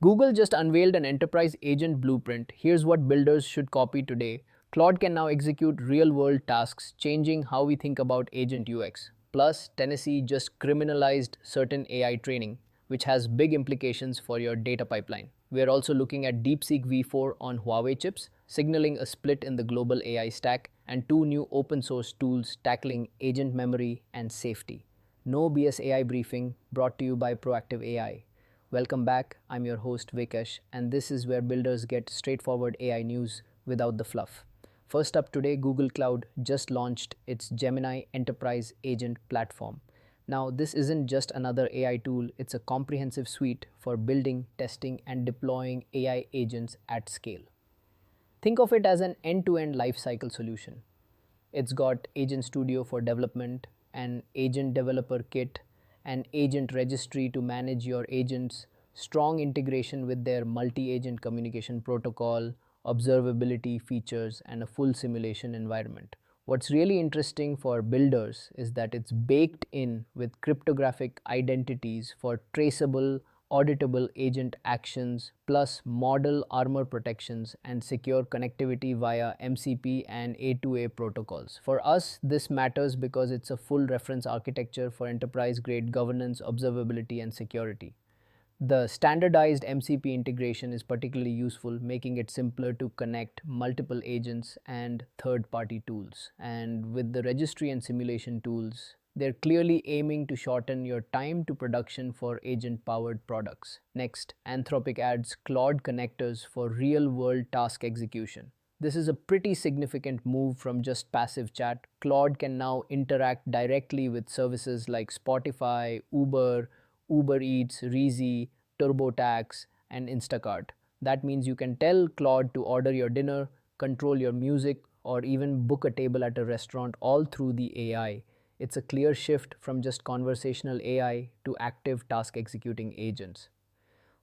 Google just unveiled an enterprise agent blueprint. Here's what builders should copy today. Claude can now execute real-world tasks, changing how we think about agent UX. Plus, Tennessee just criminalized certain AI training, which has big implications for your data pipeline. We are also looking at DeepSeek V4 on Huawei chips, signaling a split in the global AI stack, and two new open source tools tackling agent memory and safety. No BS AI briefing brought to you by Proactive AI. Welcome back. I'm your host Vikesh, and this is where builders get straightforward AI news without the fluff. First up today, Google Cloud just launched its Gemini Enterprise Agent platform. Now, this isn't just another AI tool, it's a comprehensive suite for building, testing, and deploying AI agents at scale. Think of it as an end-to-end lifecycle solution. It's got Agent Studio for development, an agent developer kit, an agent registry to manage your agents, strong integration with their multi-agent communication protocol, observability features, and a full simulation environment. What's really interesting for builders is that it's baked in with cryptographic identities for traceable, auditable agent actions, plus model armor protections and secure connectivity via MCP and A2A protocols. For us, this matters because it's a full reference architecture for enterprise-grade governance, observability, and security. The standardized MCP integration is particularly useful, making it simpler to connect multiple agents and third-party tools. And with the registry and simulation tools, they're clearly aiming to shorten your time to production for agent-powered products. Next, Anthropic adds Claude connectors for real-world task execution. This is a pretty significant move from just passive chat. Claude can now interact directly with services like Spotify, Uber Eats, Reezy, TurboTax, and Instacart. That means you can tell Claude to order your dinner, control your music, or even book a table at a restaurant all through the AI. It's a clear shift from just conversational AI to active task executing agents.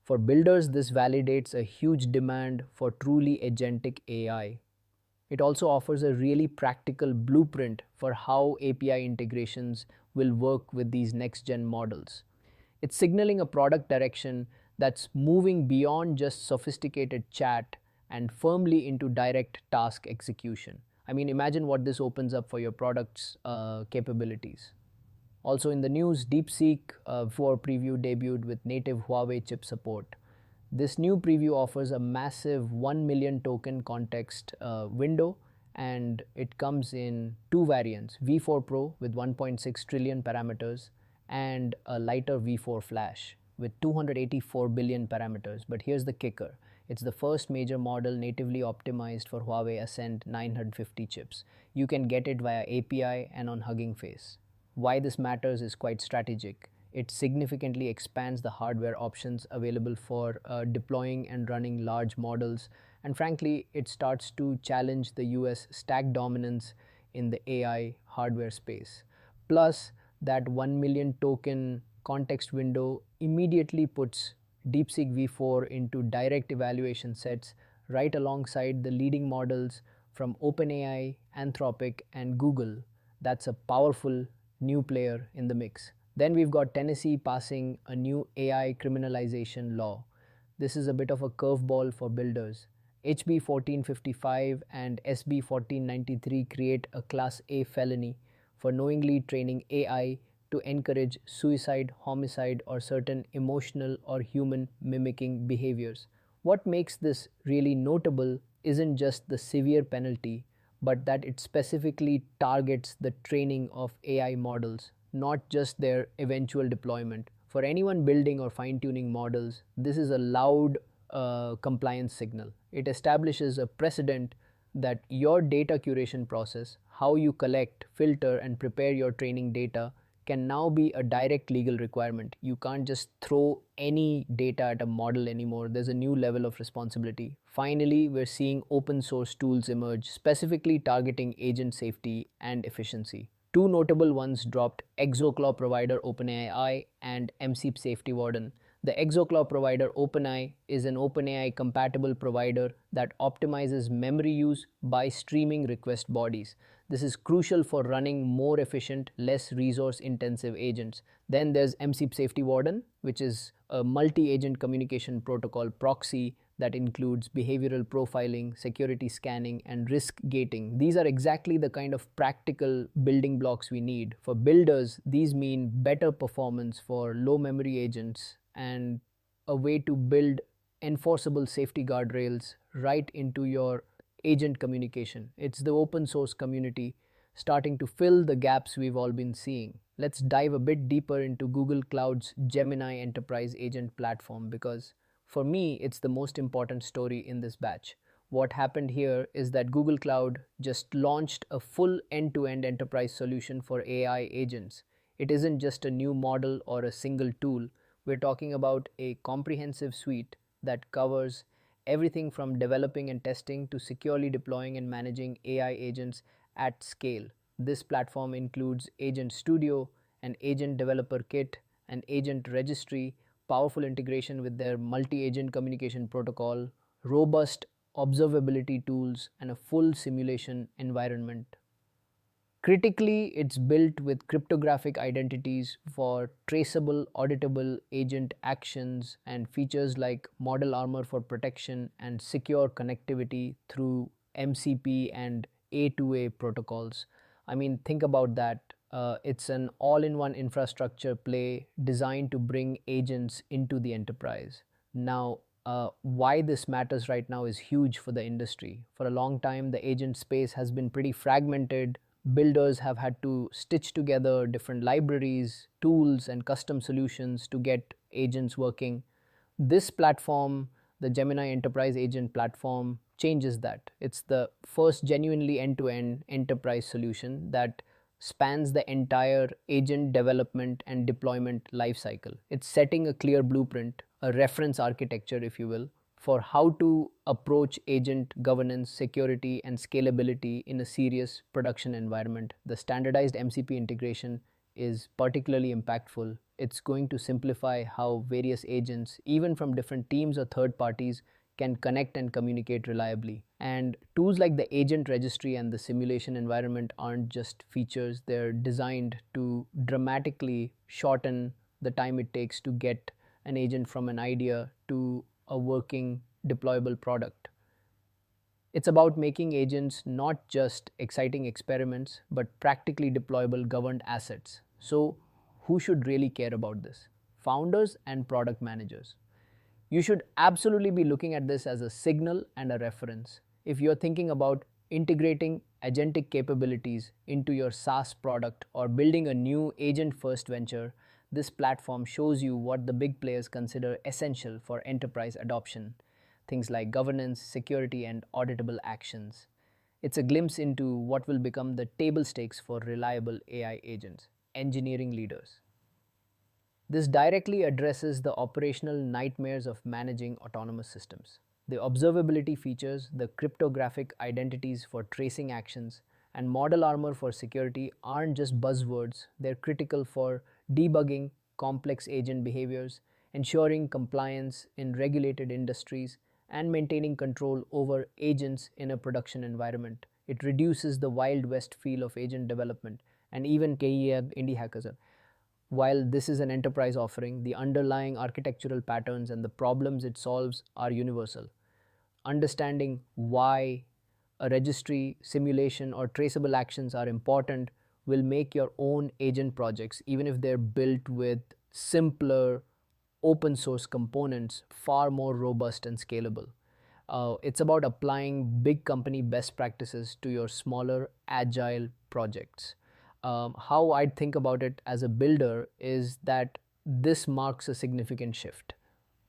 For builders, this validates a huge demand for truly agentic AI. It also offers a really practical blueprint for how API integrations will work with these next-gen models. It's signaling a product direction that's moving beyond just sophisticated chat and firmly into direct task execution. I mean, imagine what this opens up for your product's capabilities. Also in the news, DeepSeek for preview debuted with native Huawei chip support. This new preview offers a massive 1 million token context window, and it comes in two variants, V4 Pro with 1.6 trillion parameters and a lighter V4 Flash with 284 billion parameters. But here's the kicker. It's the first major model natively optimized for Huawei Ascend 950 chips. You can get it via API and on Hugging Face. Why this matters is quite strategic. It significantly expands the hardware options available for deploying and running large models. And frankly, it starts to challenge the US stack dominance in the AI hardware space. Plus, that 1 million token context window immediately puts DeepSeek V4 into direct evaluation sets right alongside the leading models from OpenAI, Anthropic, and Google. That's a powerful new player in the mix. Then we've got Tennessee passing a new AI criminalization law. This is a bit of a curveball for builders. HB 1455 and SB 1493 create a Class A felony for knowingly training AI to encourage suicide, homicide, or certain emotional or human mimicking behaviors. What makes this really notable isn't just the severe penalty, but that it specifically targets the training of AI models, not just their eventual deployment. For anyone building or fine-tuning models, this is a loud compliance signal. It establishes a precedent that your data curation process, how you collect, filter, and prepare your training data, can now be a direct legal requirement. You can't just throw any data at a model anymore. There's a new level of responsibility. Finally, we're seeing open source tools emerge, specifically targeting agent safety and efficiency. Two notable ones dropped: Exoclaw provider OpenAI and MCP Safety Warden. The Exoclaw provider OpenAI is an OpenAI compatible provider that optimizes memory use by streaming request bodies. This is crucial for running more efficient, less resource intensive agents. Then there's MCP Safety Warden, which is a multi-agent communication protocol proxy that includes behavioral profiling, security scanning, and risk gating. These are exactly the kind of practical building blocks we need. For builders, these mean better performance for low memory agents and a way to build enforceable safety guardrails right into your agent communication. It's the open source community starting to fill the gaps we've all been seeing. Let's dive a bit deeper into Google Cloud's Gemini Enterprise Agent platform because for me, it's the most important story in this batch. What happened here is that Google Cloud just launched a full end-to-end enterprise solution for AI agents. It isn't just a new model or a single tool. We're talking about a comprehensive suite that covers everything from developing and testing to securely deploying and managing AI agents at scale. This platform includes Agent Studio, an agent developer kit, an agent registry, powerful integration with their multi-agent communication protocol, robust observability tools, and a full simulation environment. Critically, it's built with cryptographic identities for traceable, auditable agent actions and features like model armor for protection and secure connectivity through MCP and A2A protocols. I mean, think about that. It's an all in one infrastructure play designed to bring agents into the enterprise. Now, why this matters right now is huge for the industry. For a long time, the agent space has been pretty fragmented. Builders have had to stitch together different libraries, tools, and custom solutions to get agents working. This platform, the Gemini Enterprise Agent platform, changes that. It's the first genuinely end to end enterprise solution that spans the entire agent development and deployment lifecycle. It's setting a clear blueprint, a reference architecture, if you will, for how to approach agent governance, security, and scalability in a serious production environment. The standardized MCP integration is particularly impactful. It's going to simplify how various agents, even from different teams or third parties, can connect and communicate reliably. And tools like the agent registry and the simulation environment aren't just features, they're designed to dramatically shorten the time it takes to get an agent from an idea to a working deployable product. It's about making agents not just exciting experiments, but practically deployable governed assets. So, who should really care about this? Founders and product managers. You should absolutely be looking at this as a signal and a reference. If you're thinking about integrating agentic capabilities into your SaaS product or building a new agent first venture, this platform shows you what the big players consider essential for enterprise adoption. Things like governance, security, and auditable actions. It's a glimpse into what will become the table stakes for reliable AI agents. Engineering leaders. This directly addresses the operational nightmares of managing autonomous systems. The observability features, the cryptographic identities for tracing actions, and model armor for security aren't just buzzwords, they're critical for debugging complex agent behaviors, ensuring compliance in regulated industries, and maintaining control over agents in a production environment. It reduces the Wild West feel of agent development and even indie hackers. While this is an enterprise offering, the underlying architectural patterns and the problems it solves are universal. Understanding why a registry, simulation, or traceable actions are important will make your own agent projects, even if they're built with simpler open source components, far more robust and scalable. It's about applying big company best practices to your smaller, agile projects. How I'd think about it as a builder is that this marks a significant shift.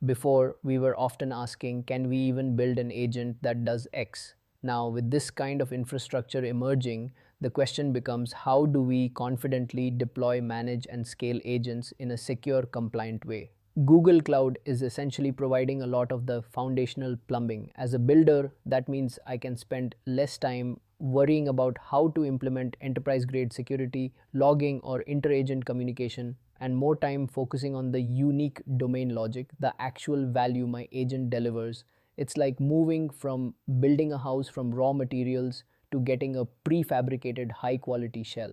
Before, we were often asking, can we even build an agent that does X? Now, with this kind of infrastructure emerging, the question becomes, how do we confidently deploy, manage, and scale agents in a secure, compliant way? Google Cloud is essentially providing a lot of the foundational plumbing. As a builder, that means I can spend less time worrying about how to implement enterprise-grade security, logging, or inter-agent communication, and more time focusing on the unique domain logic, the actual value my agent delivers. It's like moving from building a house from raw materials to getting a prefabricated high-quality shell.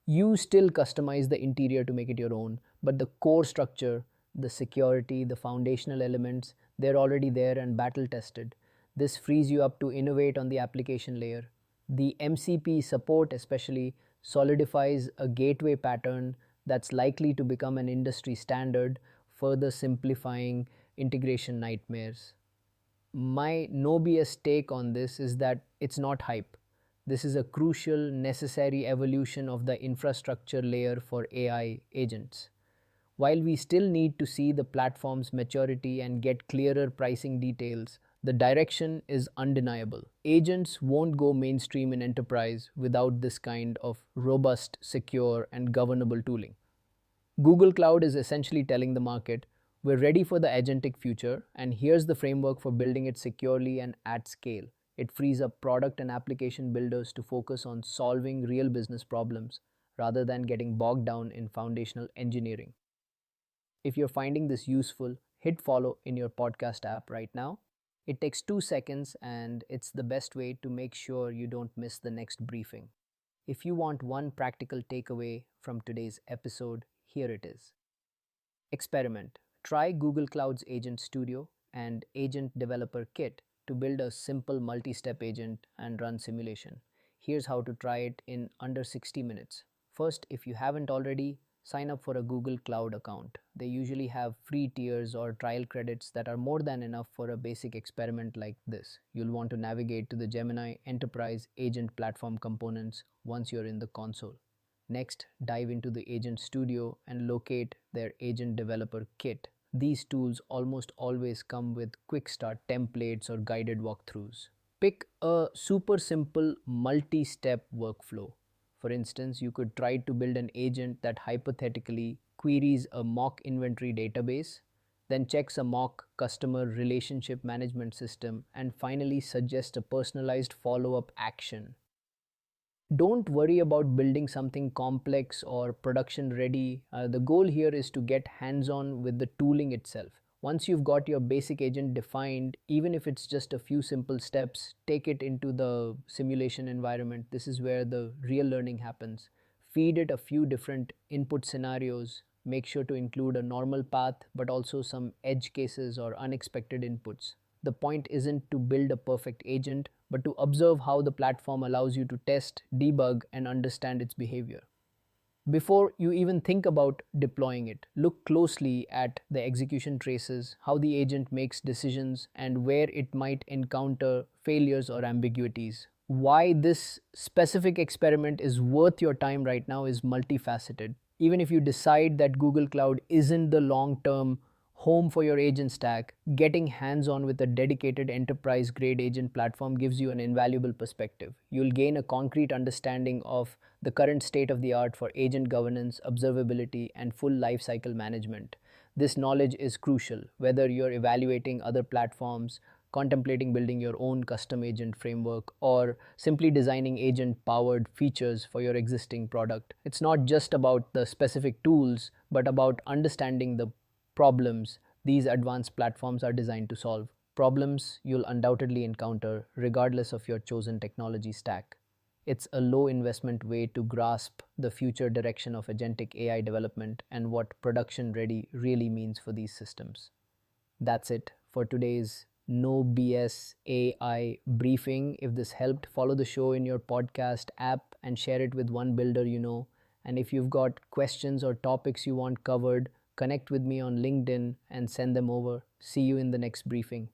You still customize the interior to make it your own, but the core structure, the security, the foundational elements, they're already there and battle tested. This frees you up to innovate on the application layer. The MCP support, especially, solidifies a gateway pattern that's likely to become an industry standard, further simplifying integration nightmares. My no BS take on this is that it's not hype. This is a crucial, necessary evolution of the infrastructure layer for AI agents. While we still need to see the platform's maturity and get clearer pricing details, the direction is undeniable. Agents won't go mainstream in enterprise without this kind of robust, secure, and governable tooling. Google Cloud is essentially telling the market, we're ready for the agentic future, and here's the framework for building it securely and at scale. It frees up product and application builders to focus on solving real business problems rather than getting bogged down in foundational engineering. If you're finding this useful, hit follow in your podcast app right now. It takes 2 seconds and it's the best way to make sure you don't miss the next briefing. If you want one practical takeaway from today's episode, here it is. Experiment. Try Google Cloud's Agent Studio and Agent Developer Kit to build a simple multi-step agent and run simulation. Here's how to try it in under 60 minutes. First, if you haven't already, sign up for a Google Cloud account. They usually have free tiers or trial credits that are more than enough for a basic experiment like this. You'll want to navigate to the Gemini Enterprise Agent Platform components once you're in the console. Next, dive into the Agent Studio and locate their Agent Developer Kit. These tools almost always come with quick start templates or guided walkthroughs. Pick a super simple multi-step workflow. For instance, you could try to build an agent that hypothetically queries a mock inventory database, then checks a mock customer relationship management system, and finally suggest a personalized follow-up action. Don't worry about building something complex or production ready. The goal here is to get hands on with the tooling itself. Once you've got your basic agent defined, even if it's just a few simple steps, take it into the simulation environment. This is where the real learning happens. Feed it a few different input scenarios. Make sure to include a normal path, but also some edge cases or unexpected inputs. The point isn't to build a perfect agent, but to observe how the platform allows you to test, debug, and understand its behavior. Before you even think about deploying it, look closely at the execution traces, how the agent makes decisions, and where it might encounter failures or ambiguities. Why this specific experiment is worth your time right now is multifaceted. Even if you decide that Google Cloud isn't the long-term home for your agent stack, getting hands-on with a dedicated enterprise-grade agent platform gives you an invaluable perspective. You'll gain a concrete understanding of the current state of the art for agent governance, observability, and full lifecycle management. This knowledge is crucial, whether you're evaluating other platforms, contemplating building your own custom agent framework, or simply designing agent-powered features for your existing product. It's not just about the specific tools, but about understanding the problems these advanced platforms are designed to solve. Problems you'll undoubtedly encounter regardless of your chosen technology stack. It's a low investment way to grasp the future direction of agentic AI development and what production ready really means for these systems. That's it for today's No BS AI briefing. If this helped, follow the show in your podcast app and share it with one builder you know. And if you've got questions or topics you want covered, connect with me on LinkedIn and send them over. See you in the next briefing.